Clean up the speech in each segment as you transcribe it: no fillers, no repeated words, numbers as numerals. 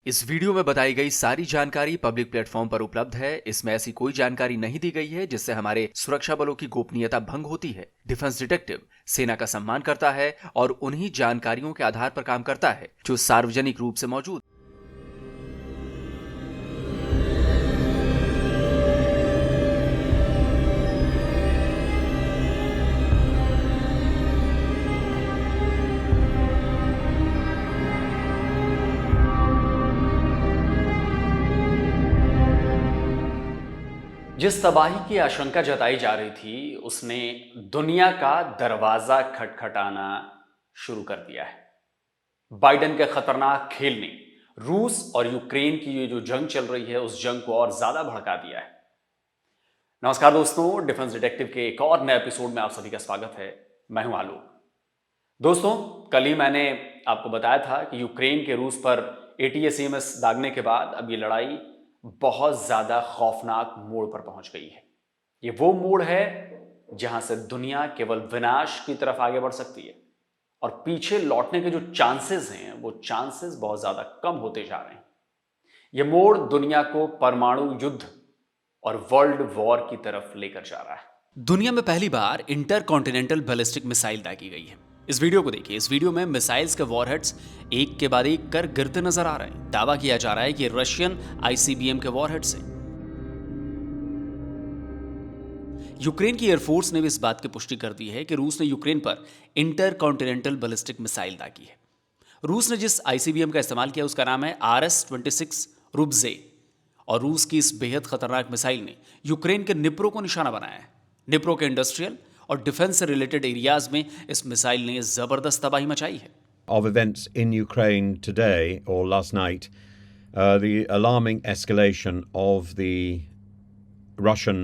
इस वीडियो में बताई गई सारी जानकारी पब्लिक प्लेटफॉर्म पर उपलब्ध है। इसमें ऐसी कोई जानकारी नहीं दी गई है जिससे हमारे सुरक्षा बलों की गोपनीयता भंग होती है। डिफेंस डिटेक्टिव सेना का सम्मान करता है और उन्हीं जानकारियों के आधार पर काम करता है जो सार्वजनिक रूप से मौजूद। जिस तबाही की आशंका जताई जा रही थी उसने दुनिया का दरवाजा खटखटाना शुरू कर दिया है। बाइडेन के खतरनाक खेल ने रूस और यूक्रेन की ये जो जंग चल रही है उस जंग को और ज्यादा भड़का दिया है। नमस्कार दोस्तों, डिफेंस डिटेक्टिव के एक और नए एपिसोड में आप सभी का स्वागत है। मैं हूं आलोक। दोस्तों, कल ही मैंने आपको बताया था कि यूक्रेन के रूस पर ATACMS दागने के बाद अब ये लड़ाई बहुत ज्यादा खौफनाक मोड़ पर पहुंच गई है। ये वो मोड़ है जहां से दुनिया केवल विनाश की तरफ आगे बढ़ सकती है और पीछे लौटने के जो चांसेस हैं वो चांसेस बहुत ज्यादा कम होते जा रहे हैं। ये मोड़ दुनिया को परमाणु युद्ध और वर्ल्ड वॉर की तरफ लेकर जा रहा है। दुनिया में पहली बार इंटरकॉन्टिनेंटल बैलिस्टिक मिसाइल दागी गई है। इस वीडियो को देखिए। इस वीडियो में मिसाइल्स के वॉरहेड्स एक के बाद एक कर गिरते नजर आ रहे हैं। दावा किया जा रहा है कि रशियन ICBM के वॉरहेड्स हैं। यूक्रेन की एयरफोर्स ने भी इस बात की पुष्टि कर दी है कि रूस ने यूक्रेन पर इंटरकॉन्टिनेंटल बैलिस्टिक मिसाइल दागी है। रूस ने जिस ICBM का इस्तेमाल किया उसका नाम है RS-26 रुब्जे और रूस की इस बेहद खतरनाक मिसाइल ने यूक्रेन के निप्रो को निशाना बनाया है। निप्रो के इंडस्ट्रियल और डिफेंस से रिलेटेड एरियाज में इस मिसाइल ने जबरदस्त तबाही मचाई है। Of events in Ukraine today or last night, the alarming escalation of the Russian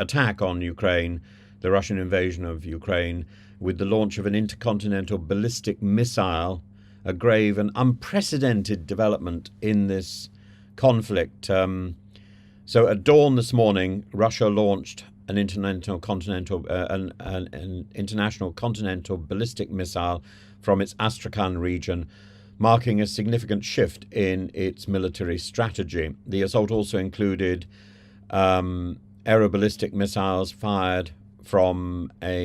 attack on Ukraine, the Russian invasion of Ukraine, with the launch of an intercontinental ballistic missile, a grave and unprecedented development in this conflict. So at dawn this morning, Russia launched an international continental ballistic missile from its Astrakhan region, marking a significant shift in its military strategy. The assault also included aeroballistic missiles fired from a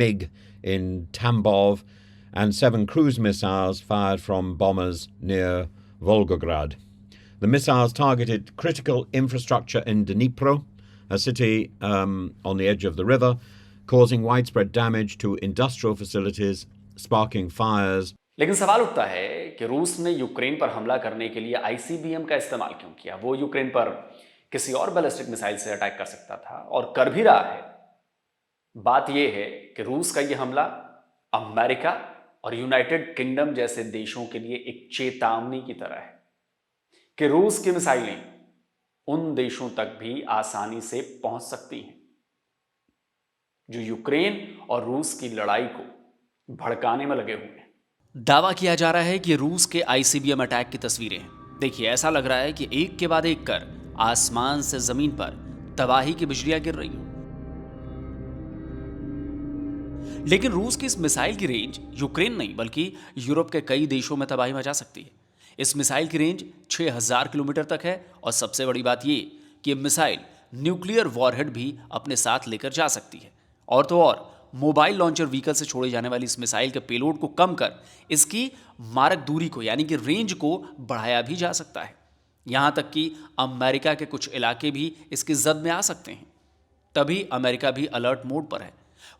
MiG in Tambov and 7 cruise missiles fired from bombers near Volgograd. The missiles targeted critical infrastructure in Dnipro, a city on the edge of the river, causing widespread damage to industrial facilities, sparking fires. लेकिन सवाल उठता है कि रूस ने Ukraine पर हमला करने के लिए ICBM का इस्तेमाल क्यों किया? वो यूक्रेन पर किसी और बैलिस्टिक मिसाइल से अटैक कर सकता था और कर भी रहा है। बात यह है कि रूस का यह हमला अमेरिका और यूनाइटेड किंगडम जैसे देशों के लिए एक चेतावनी की तरह है कि रूस की मिसाइलें उन देशों तक भी आसानी से पहुंच सकती हैं जो यूक्रेन और रूस की लड़ाई को भड़काने में लगे हुए हैं। दावा किया जा रहा है कि रूस के ICBM अटैक की तस्वीरें हैं। देखिए, ऐसा लग रहा है कि एक के बाद एक कर आसमान से जमीन पर तबाही की बिजलियां गिर रही हैं। लेकिन रूस की इस मिसाइल की रेंज यूक्रेन नहीं बल्कि यूरोप के कई देशों में तबाही मचा सकती है। इस मिसाइल की रेंज 6000 किलोमीटर तक है और सबसे बड़ी बात यह कि यह मिसाइल न्यूक्लियर वॉरहेड भी अपने साथ लेकर जा सकती है। और तो और मोबाइल लॉन्चर व्हीकल से छोड़े जाने वाली इस मिसाइल के पेलोड को कम कर इसकी मारक दूरी को यानी कि रेंज को बढ़ाया भी जा सकता है। यहां तक कि अमेरिका के कुछ इलाके भी इसकी जद में आ सकते हैं। तभी अमेरिका भी अलर्ट मोड पर है।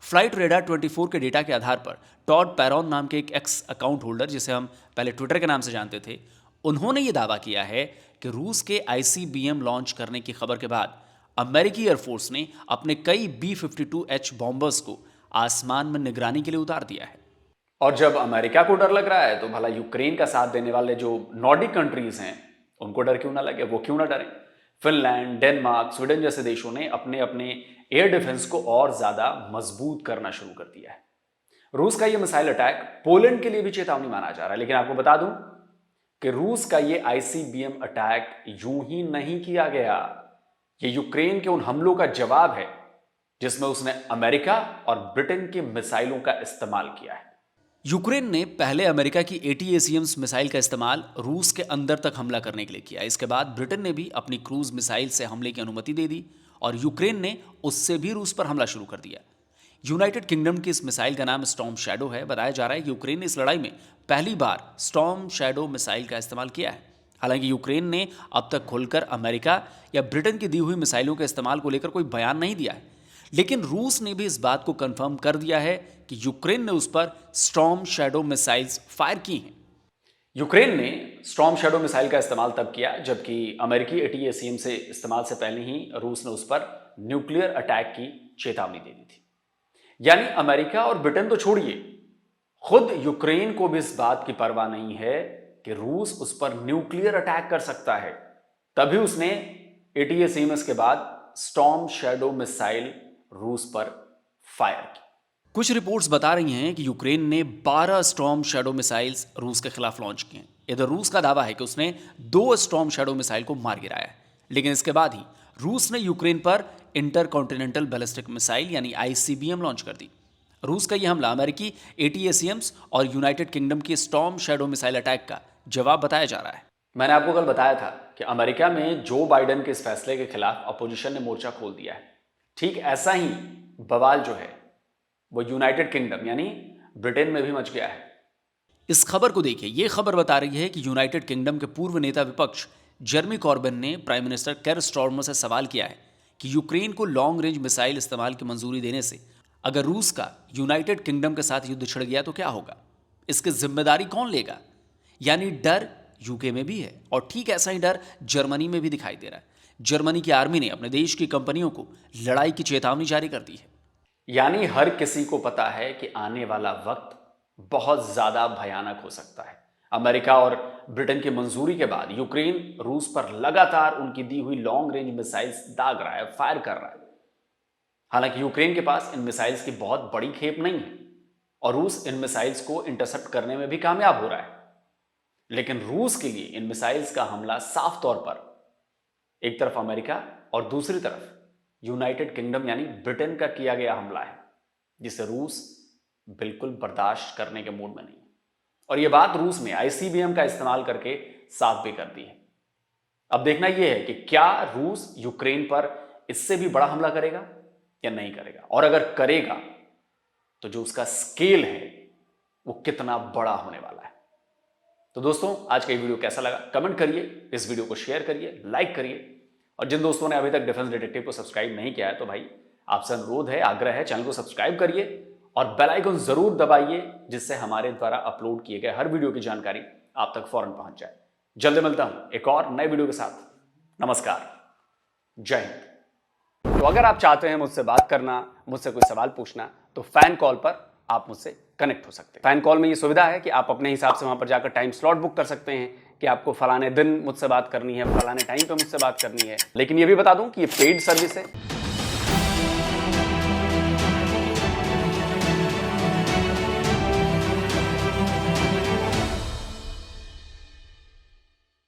फ्लाइट रेडार 24 के डेटा के आधार पर टॉड पैरॉन नाम के एक एक्स अकाउंट होल्डर, जिसे हम पहले ट्विटर के नाम से जानते थे, उन्होंने ये दावा किया है कि रूस के ICBM लॉन्च करने की खबर के बाद अमेरिकी एयरफोर्स ने अपने कई B-52H बॉम्बर्स को आसमान में निगरानी के लिए उतार दिया है। और जब अमेरिका को डर लग रहा है तो भला यूक्रेन का साथ देने वाले जो नॉर्डिक कंट्रीज हैं उनको डर क्यों ना लगे? वो क्यों ना डरें? फिनलैंड, डेनमार्क, स्वीडन जैसे देशों ने अपने अपने एयर डिफेंस को और ज्यादा मजबूत करना शुरू कर दिया है। रूस का यह मिसाइल अटैक पोलैंड के लिए भी चेतावनी माना जा रहा है। लेकिन आपको बता दूं कि रूस का यह ICBM अटैक यूं ही नहीं किया गया। यह यूक्रेन के उन हमलों का जवाब है जिसमें उसने अमेरिका और ब्रिटेन की मिसाइलों का इस्तेमाल किया है। यूक्रेन ने पहले अमेरिका की ATACMS मिसाइल का इस्तेमाल रूस के अंदर तक हमला करने के लिए किया। इसके बाद ब्रिटेन ने भी अपनी क्रूज मिसाइल से हमले की अनुमति दे दी और यूक्रेन ने उससे भी रूस पर हमला शुरू कर दिया। यूनाइटेड किंगडम की इस मिसाइल का नाम स्टॉर्म शैडो है। बताया जा रहा है कि यूक्रेन ने इस लड़ाई में पहली बार स्टॉर्म शैडो मिसाइल का इस्तेमाल किया है। हालांकि यूक्रेन ने अब तक खुलकर अमेरिका या ब्रिटेन की दी हुई मिसाइलों के इस्तेमाल को लेकर कोई बयान नहीं दिया है, लेकिन रूस ने भी इस बात को कंफर्म कर दिया है कि यूक्रेन ने उस पर स्टॉर्म शैडो मिसाइल्स फायर की हैं। यूक्रेन ने स्टॉर्म शैडो मिसाइल का इस्तेमाल तब किया जबकि अमेरिकी ATACMS से इस्तेमाल से पहले ही रूस ने उस पर न्यूक्लियर अटैक की चेतावनी दे दी थी। यानी अमेरिका और ब्रिटेन तो छोड़िए, खुद यूक्रेन को भी इस बात की परवाह नहीं है कि रूस उस पर न्यूक्लियर अटैक कर सकता है, तभी उसने ATACMS के बाद स्टॉर्म शैडो मिसाइल रूस पर फायर की। कुछ रिपोर्ट्स बता रही हैं कि यूक्रेन ने 12 स्टॉर्म शैडो मिसाइल्स रूस के खिलाफ लॉन्च किए हैं। इधर रूस का दावा है कि उसने 2 स्टॉर्म शैडो मिसाइल को मार गिराया है, लेकिन इसके बाद ही रूस ने यूक्रेन पर इंटरकॉन्टिनेंटल बैलिस्टिक मिसाइल यानी ICBM लॉन्च कर दी। रूस का यह हमला अमेरिकी ATACMS और यूनाइटेड किंगडम की स्टॉर्म शैडो मिसाइल अटैक का जवाब बताया जा रहा है। मैंने आपको कल बताया था कि अमेरिका में जो बाइडेन के इस फैसले के खिलाफ अपोजिशन ने मोर्चा खोल दिया है। ठीक ऐसा ही बवाल जो है वो यूनाइटेड किंगडम यानी ब्रिटेन में भी मच गया है। इस खबर को देखिए, यह खबर बता रही है कि यूनाइटेड किंगडम के पूर्व नेता विपक्ष जेरेमी कॉर्बिन ने प्राइम मिनिस्टर केयर स्टारमर से सवाल किया है कि यूक्रेन को लॉन्ग रेंज मिसाइल इस्तेमाल की मंजूरी देने से अगर रूस का यूनाइटेड किंगडम के साथ युद्ध छिड़ गया तो क्या होगा, इसकी जिम्मेदारी कौन लेगा। यानी डर यूके में भी है और ठीक ऐसा ही डर जर्मनी में भी दिखाई दे रहा है। जर्मनी की आर्मी ने अपने देश की कंपनियों को लड़ाई की चेतावनी जारी कर दी है। यानी हर किसी को पता है कि आने वाला वक्त बहुत ज्यादा भयानक हो सकता है। अमेरिका और ब्रिटेन की मंजूरी के बाद यूक्रेन रूस पर लगातार उनकी दी हुई लॉन्ग रेंज मिसाइल्स दाग रहा है, फायर कर रहा है। हालांकि यूक्रेन के पास इन मिसाइल्स की बहुत बड़ी खेप नहीं है और रूस इन मिसाइल्स को इंटरसेप्ट करने में भी कामयाब हो रहा है, लेकिन रूस के लिए इन मिसाइल्स का हमला साफ तौर पर एक तरफ अमेरिका और दूसरी तरफ यूनाइटेड किंगडम यानी ब्रिटेन का किया गया हमला है, जिसे रूस बिल्कुल बर्दाश्त करने के मूड में नहीं है। और यह बात रूस ने ICBM का इस्तेमाल करके साफ भी कर दी है। अब देखना यह है कि क्या रूस यूक्रेन पर इससे भी बड़ा हमला करेगा या नहीं करेगा, और अगर करेगा तो जो उसका स्केल है वो कितना बड़ा होने वाला है। तो दोस्तों, आज का ये वीडियो कैसा लगा कमेंट करिए, इस वीडियो को शेयर करिए, लाइक करिए, और जिन दोस्तों ने अभी तक डिफेंस डिटेक्टिव को सब्सक्राइब नहीं किया है तो भाई आपसे अनुरोध है, आग्रह है, चैनल को सब्सक्राइब करिए और बेल आइकन जरूर दबाइए, जिससे हमारे द्वारा अपलोड किए गए हर वीडियो की जानकारी आप तक फौरन पहुंच जाए। जल्दी मिलता हूं एक और नए वीडियो के साथ। नमस्कार, जय हिंद। तो अगर आप चाहते हैं मुझसे बात करना, मुझसे कोई सवाल पूछना, तो फैन कॉल पर आप मुझसे कनेक्ट हो सकते हैं। फैन कॉल में ये सुविधा है कि आप अपने हिसाब से वहां पर जाकर टाइम स्लॉट बुक कर सकते हैं कि आपको फलाने दिन मुझसे बात करनी है, फलाने टाइम पे मुझसे बात करनी है। लेकिन ये भी बता दूं कि ये पेड सर्विस है,